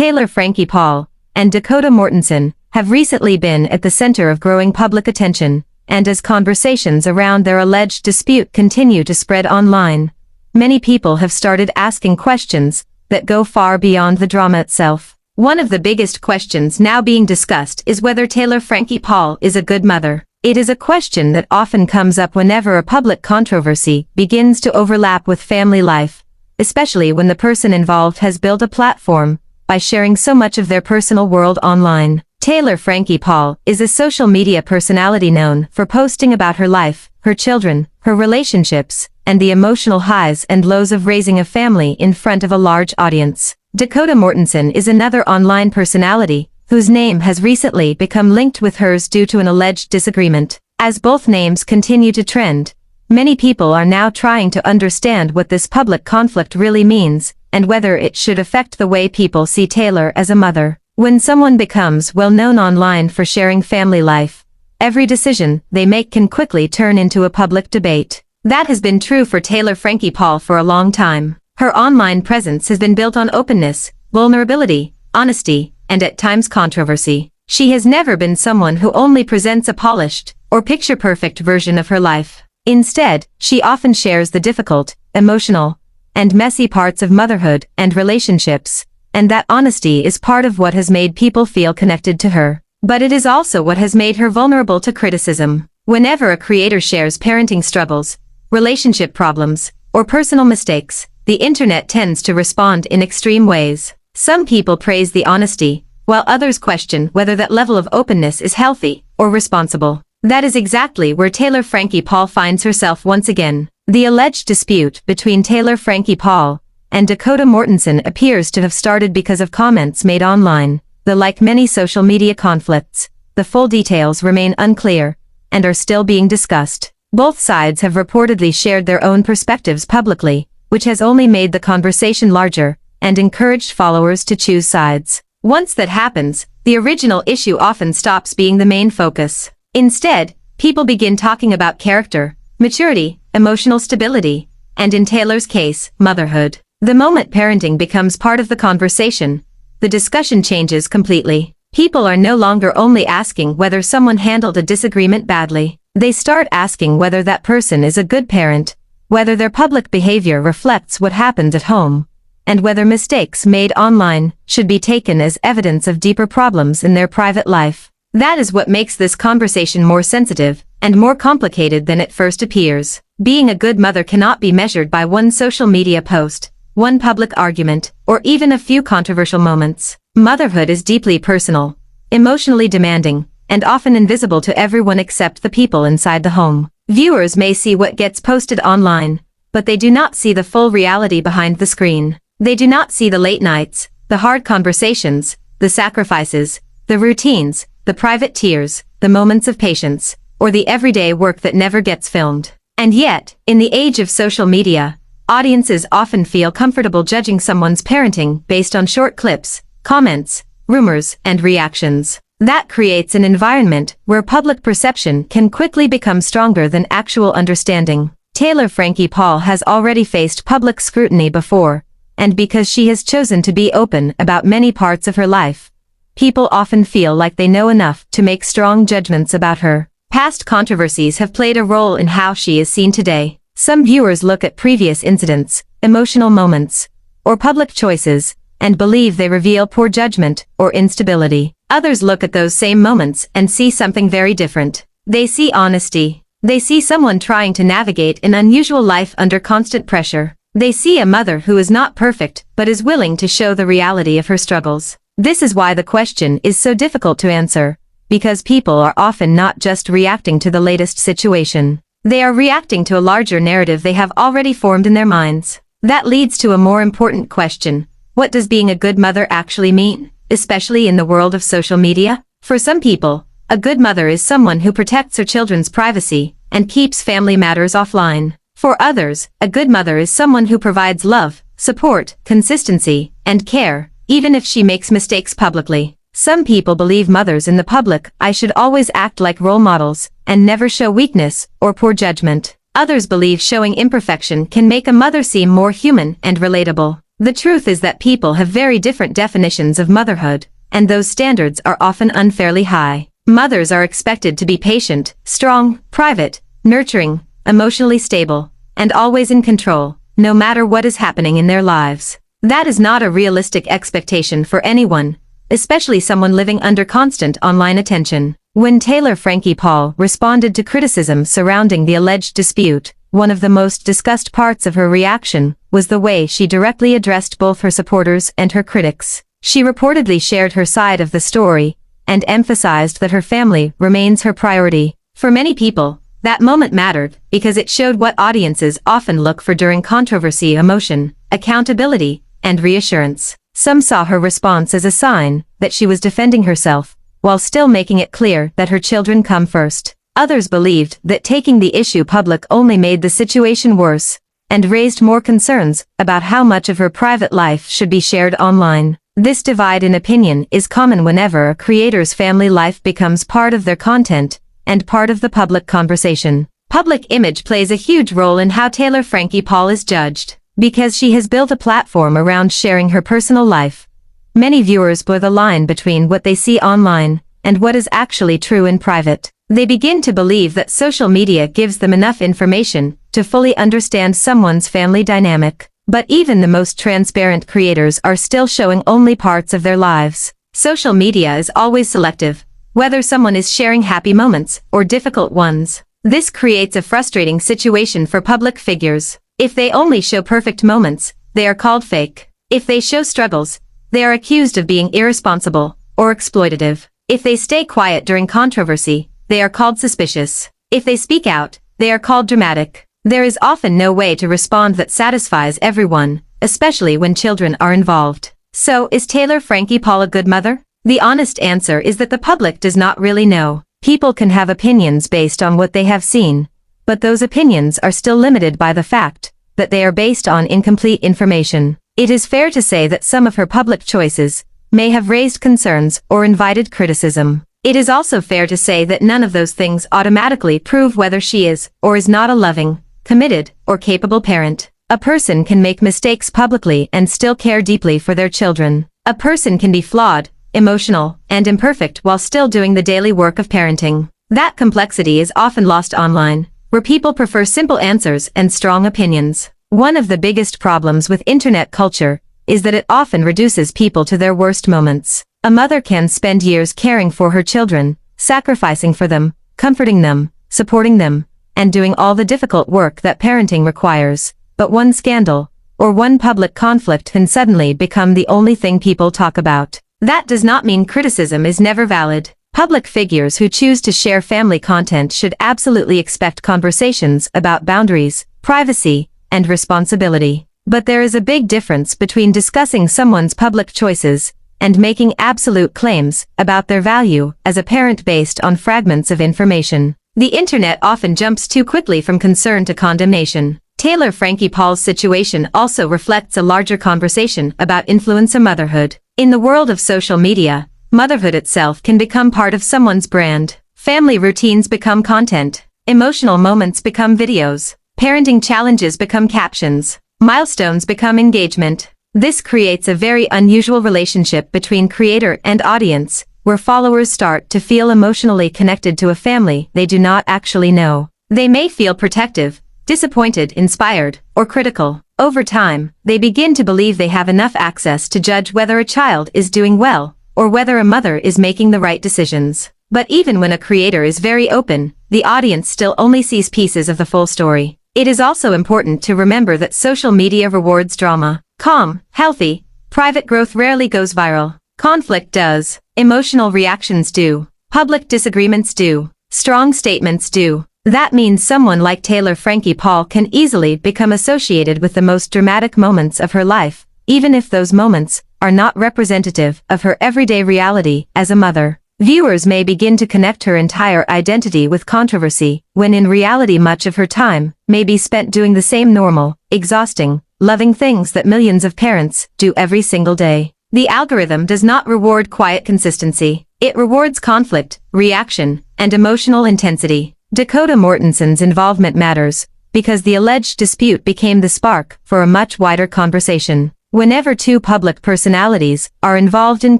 Taylor Frankie Paul, and Dakota Mortensen, have recently been at the center of growing public attention, and as conversations around their alleged dispute continue to spread online, many people have started asking questions that go far beyond the drama itself. One of the biggest questions now being discussed is whether Taylor Frankie Paul is a good mother. It is a question that often comes up whenever a public controversy begins to overlap with family life, especially when the person involved has built a platform by sharing so much of their personal world online. Taylor Frankie Paul is a social media personality known for posting about her life, her children, her relationships, and the emotional highs and lows of raising a family in front of a large audience. Dakota Mortensen is another online personality whose name has recently become linked with hers due to an alleged disagreement. As both names continue to trend, many people are now trying to understand what this public conflict really means and whether it should affect the way people see Taylor as a mother. When someone becomes well-known online for sharing family life, every decision they make can quickly turn into a public debate. That has been true for Taylor Frankie Paul for a long time. Her online presence has been built on openness, vulnerability, honesty, and at times controversy. She has never been someone who only presents a polished or picture-perfect version of her life. Instead, she often shares the difficult, emotional, and messy parts of motherhood and relationships, and that honesty is part of what has made people feel connected to her. But it is also what has made her vulnerable to criticism. Whenever a creator shares parenting struggles, relationship problems, or personal mistakes, the internet tends to respond in extreme ways. Some people praise the honesty, while others question whether that level of openness is healthy or responsible. That is exactly where Taylor Frankie Paul finds herself once again. The alleged dispute between Taylor Frankie Paul and Dakota Mortensen appears to have started because of comments made online. Like many social media conflicts, the full details remain unclear and are still being discussed. Both sides have reportedly shared their own perspectives publicly, which has only made the conversation larger and encouraged followers to choose sides. Once that happens, the original issue often stops being the main focus. Instead, people begin talking about character, maturity, emotional stability, and in Taylor's case, motherhood. The moment parenting becomes part of the conversation, the discussion changes completely. People are no longer only asking whether someone handled a disagreement badly. They start asking whether that person is a good parent, whether their public behavior reflects what happened at home, and whether mistakes made online should be taken as evidence of deeper problems in their private life. That is what makes this conversation more sensitive and more complicated than it first appears. Being a good mother cannot be measured by one social media post, one public argument, or even a few controversial moments. Motherhood is deeply personal, emotionally demanding, and often invisible to everyone except the people inside the home. Viewers may see what gets posted online, but they do not see the full reality behind the screen. They do not see the late nights, the hard conversations, the sacrifices, the routines, the private tears, the moments of patience, or the everyday work that never gets filmed. And yet, in the age of social media, audiences often feel comfortable judging someone's parenting based on short clips, comments, rumors, and reactions. That creates an environment where public perception can quickly become stronger than actual understanding. Taylor Frankie Paul has already faced public scrutiny before, and because she has chosen to be open about many parts of her life, people often feel like they know enough to make strong judgments about her. Past controversies have played a role in how she is seen today. Some viewers look at previous incidents, emotional moments, or public choices, and believe they reveal poor judgment or instability. Others look at those same moments and see something very different. They see honesty. They see someone trying to navigate an unusual life under constant pressure. They see a mother who is not perfect but is willing to show the reality of her struggles. This is why the question is so difficult to answer, because people are often not just reacting to the latest situation. They are reacting to a larger narrative they have already formed in their minds. That leads to a more important question. What does being a good mother actually mean, especially in the world of social media? For some people, a good mother is someone who protects her children's privacy and keeps family matters offline. For others, a good mother is someone who provides love, support, consistency, and care, even if she makes mistakes publicly. Some people believe mothers in the public eye should always act like role models and never show weakness or poor judgment. Others believe showing imperfection can make a mother seem more human and relatable. The truth is that people have very different definitions of motherhood, and those standards are often unfairly high. Mothers are expected to be patient, strong, private, nurturing, emotionally stable, and always in control, no matter what is happening in their lives. That is not a realistic expectation for anyone, especially someone living under constant online attention. When Taylor Frankie Paul responded to criticism surrounding the alleged dispute, one of the most discussed parts of her reaction was the way she directly addressed both her supporters and her critics. She reportedly shared her side of the story and emphasized that her family remains her priority. For many people, that moment mattered because it showed what audiences often look for during controversy: emotion, accountability, and reassurance. Some saw her response as a sign that she was defending herself, while still making it clear that her children come first. Others believed that taking the issue public only made the situation worse, and raised more concerns about how much of her private life should be shared online. This divide in opinion is common whenever a creator's family life becomes part of their content, and part of the public conversation. Public image plays a huge role in how Taylor Frankie Paul is judged. Because she has built a platform around sharing her personal life, many viewers blur the line between what they see online and what is actually true in private. They begin to believe that social media gives them enough information to fully understand someone's family dynamic. But even the most transparent creators are still showing only parts of their lives. Social media is always selective, whether someone is sharing happy moments or difficult ones. This creates a frustrating situation for public figures. If they only show perfect moments, they are called fake. If they show struggles, they are accused of being irresponsible or exploitative. If they stay quiet during controversy, they are called suspicious. If they speak out, they are called dramatic. There is often no way to respond that satisfies everyone, especially when children are involved. So, is Taylor Frankie Paul a good mother? The honest answer is that the public does not really know. People can have opinions based on what they have seen, but those opinions are still limited by the fact that they are based on incomplete information. It is fair to say that some of her public choices may have raised concerns or invited criticism. It is also fair to say that none of those things automatically prove whether she is or is not a loving, committed, or capable parent. A person can make mistakes publicly and still care deeply for their children. A person can be flawed, emotional, and imperfect while still doing the daily work of parenting. That complexity is often lost online, where people prefer simple answers and strong opinions. One of the biggest problems with internet culture is that it often reduces people to their worst moments. A mother can spend years caring for her children, sacrificing for them, comforting them, supporting them, and doing all the difficult work that parenting requires. But one scandal, or one public conflict can suddenly become the only thing people talk about. That does not mean criticism is never valid. Public figures who choose to share family content should absolutely expect conversations about boundaries, privacy, and responsibility. But there is a big difference between discussing someone's public choices and making absolute claims about their value as a parent based on fragments of information. The internet often jumps too quickly from concern to condemnation. Taylor Frankie Paul's situation also reflects a larger conversation about influencer motherhood. In the world of social media, motherhood itself can become part of someone's brand. Family routines become content. Emotional moments become videos. Parenting challenges become captions. Milestones become engagement. This creates a very unusual relationship between creator and audience, where followers start to feel emotionally connected to a family they do not actually know. They may feel protective, disappointed, inspired, or critical. Over time, they begin to believe they have enough access to judge whether a child is doing well, or whether a mother is making the right decisions. But even when a creator is very open, the audience still only sees pieces of the full story. It is also important to remember that social media rewards drama. Calm, healthy, private growth rarely goes viral. Conflict does. Emotional reactions do. Public disagreements do. Strong statements do. That means someone like Taylor Frankie Paul can easily become associated with the most dramatic moments of her life, even if those moments are not representative of her everyday reality as a mother. Viewers may begin to connect her entire identity with controversy, when in reality much of her time may be spent doing the same normal, exhausting, loving things that millions of parents do every single day. The algorithm does not reward quiet consistency. It rewards conflict, reaction, and emotional intensity. Dakota Mortensen's involvement matters because the alleged dispute became the spark for a much wider conversation. Whenever two public personalities are involved in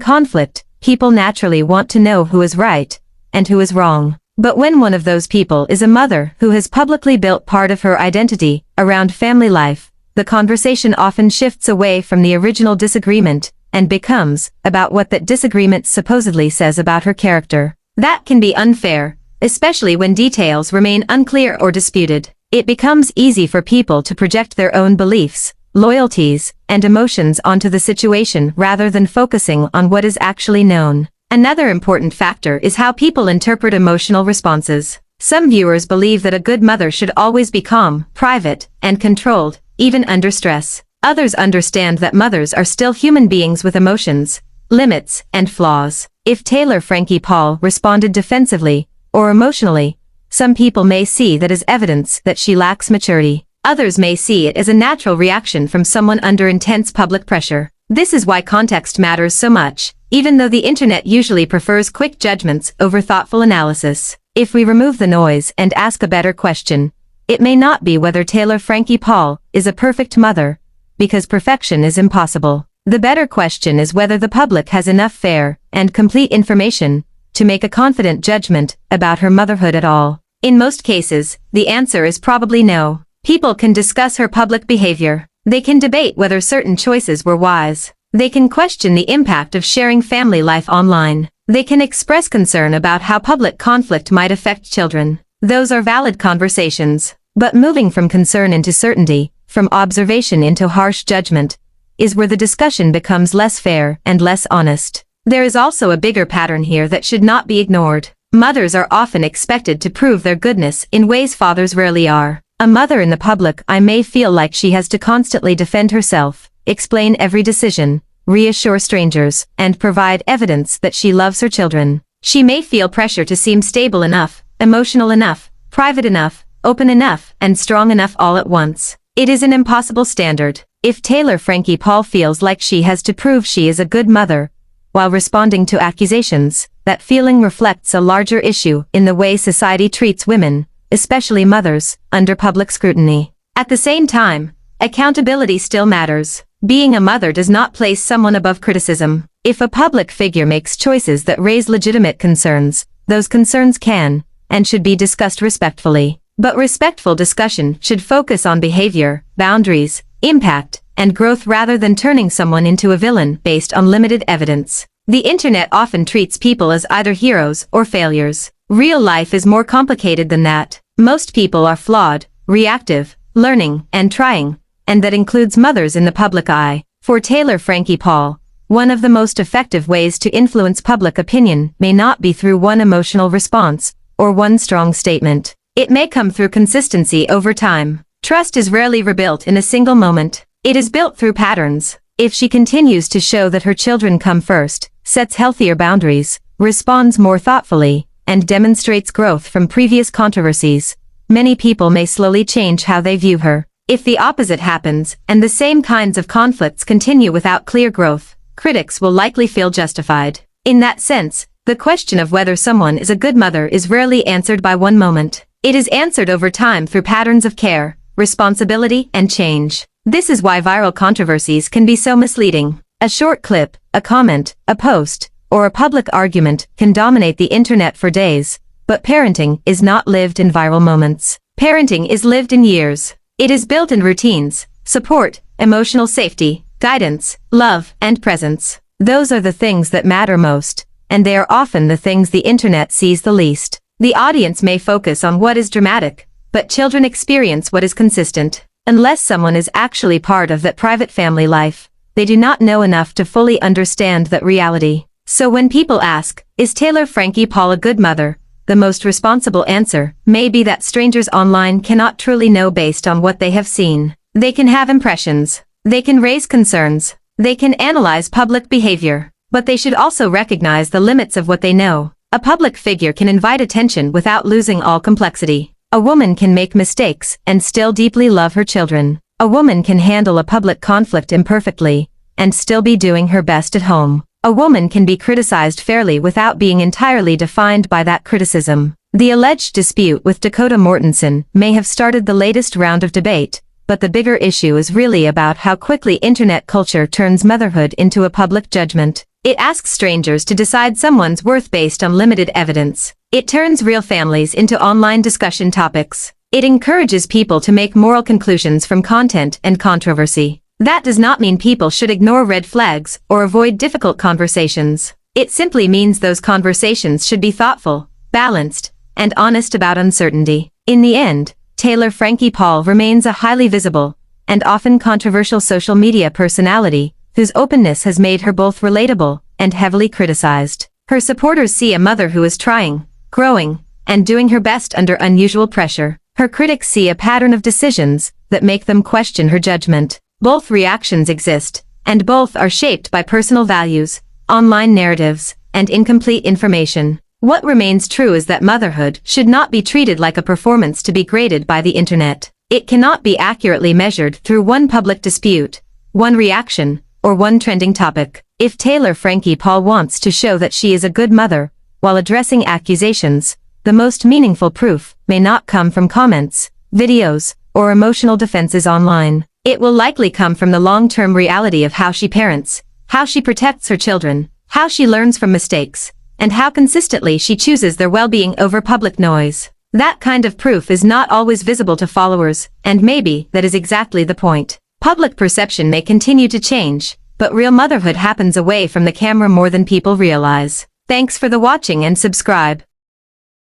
conflict, people naturally want to know who is right and who is wrong. But when one of those people is a mother who has publicly built part of her identity around family life, the conversation often shifts away from the original disagreement and becomes about what that disagreement supposedly says about her character. That can be unfair, especially when details remain unclear or disputed. It becomes easy for people to project their own beliefs, loyalties, and emotions onto the situation rather than focusing on what is actually known. Another important factor is how people interpret emotional responses. Some viewers believe that a good mother should always be calm, private, and controlled, even under stress. Others understand that mothers are still human beings with emotions, limits, and flaws. If Taylor Frankie Paul responded defensively or emotionally, some people may see that as evidence that she lacks maturity. Others may see it as a natural reaction from someone under intense public pressure. This is why context matters so much, even though the internet usually prefers quick judgments over thoughtful analysis. If we remove the noise and ask a better question, it may not be whether Taylor Frankie Paul is a perfect mother, because perfection is impossible. The better question is whether the public has enough fair and complete information to make a confident judgment about her motherhood at all. In most cases, the answer is probably no. People can discuss her public behavior. They can debate whether certain choices were wise. They can question the impact of sharing family life online. They can express concern about how public conflict might affect children. Those are valid conversations. But moving from concern into certainty, from observation into harsh judgment, is where the discussion becomes less fair and less honest. There is also a bigger pattern here that should not be ignored. Mothers are often expected to prove their goodness in ways fathers rarely are. A mother in the public eye may feel like she has to constantly defend herself, explain every decision, reassure strangers, and provide evidence that she loves her children. She may feel pressure to seem stable enough, emotional enough, private enough, open enough, and strong enough all at once. It is an impossible standard. If Taylor Frankie Paul feels like she has to prove she is a good mother, while responding to accusations, that feeling reflects a larger issue in the way society treats women, especially mothers, under public scrutiny. At the same time, accountability still matters. Being a mother does not place someone above criticism. If a public figure makes choices that raise legitimate concerns, those concerns can and should be discussed respectfully. But respectful discussion should focus on behavior, boundaries, impact, and growth rather than turning someone into a villain based on limited evidence. The internet often treats people as either heroes or failures. Real life is more complicated than that. Most people are flawed, reactive, learning, and trying, and that includes mothers in the public eye. For Taylor Frankie Paul, one of the most effective ways to influence public opinion may not be through one emotional response or one strong statement. It may come through consistency over time. Trust is rarely rebuilt in a single moment. It is built through patterns. If she continues to show that her children come first, sets healthier boundaries, responds more thoughtfully, and demonstrates growth from previous controversies, many people may slowly change how they view her. If the opposite happens, and the same kinds of conflicts continue without clear growth, critics will likely feel justified. In that sense, the question of whether someone is a good mother is rarely answered by one moment. It is answered over time through patterns of care, responsibility, and change. This is why viral controversies can be so misleading. A short clip, a comment, a post, or a public argument can dominate the internet for days, but parenting is not lived in viral moments. Parenting is lived in years. It is built in routines, support, emotional safety, guidance, love, and presence. Those are the things that matter most, and they are often the things the internet sees the least. The audience may focus on what is dramatic, but children experience what is consistent. Unless someone is actually part of that private family life, they do not know enough to fully understand that reality. So when people ask, is Taylor Frankie Paul a good mother? The most responsible answer may be that strangers online cannot truly know based on what they have seen. They can have impressions. They can raise concerns. They can analyze public behavior. But they should also recognize the limits of what they know. A public figure can invite attention without losing all complexity. A woman can make mistakes and still deeply love her children. A woman can handle a public conflict imperfectly and still be doing her best at home. A woman can be criticized fairly without being entirely defined by that criticism. The alleged dispute with Dakota Mortensen may have started the latest round of debate, but the bigger issue is really about how quickly internet culture turns motherhood into a public judgment. It asks strangers to decide someone's worth based on limited evidence. It turns real families into online discussion topics. It encourages people to make moral conclusions from content and controversy. That does not mean people should ignore red flags or avoid difficult conversations. It simply means those conversations should be thoughtful, balanced, and honest about uncertainty. In the end, Taylor Frankie Paul remains a highly visible and often controversial social media personality whose openness has made her both relatable and heavily criticized. Her supporters see a mother who is trying, growing, and doing her best under unusual pressure. Her critics see a pattern of decisions that make them question her judgment. Both reactions exist, and both are shaped by personal values, online narratives, and incomplete information. What remains true is that motherhood should not be treated like a performance to be graded by the internet. It cannot be accurately measured through one public dispute, one reaction, or one trending topic. If Taylor Frankie Paul wants to show that she is a good mother, while addressing accusations, the most meaningful proof may not come from comments, videos, or emotional defenses online. It will likely come from the long-term reality of how she parents, how she protects her children, how she learns from mistakes, and how consistently she chooses their well-being over public noise. That kind of proof is not always visible to followers, and maybe that is exactly the point. Public perception may continue to change, but real motherhood happens away from the camera more than people realize. Thanks for the watching and subscribe.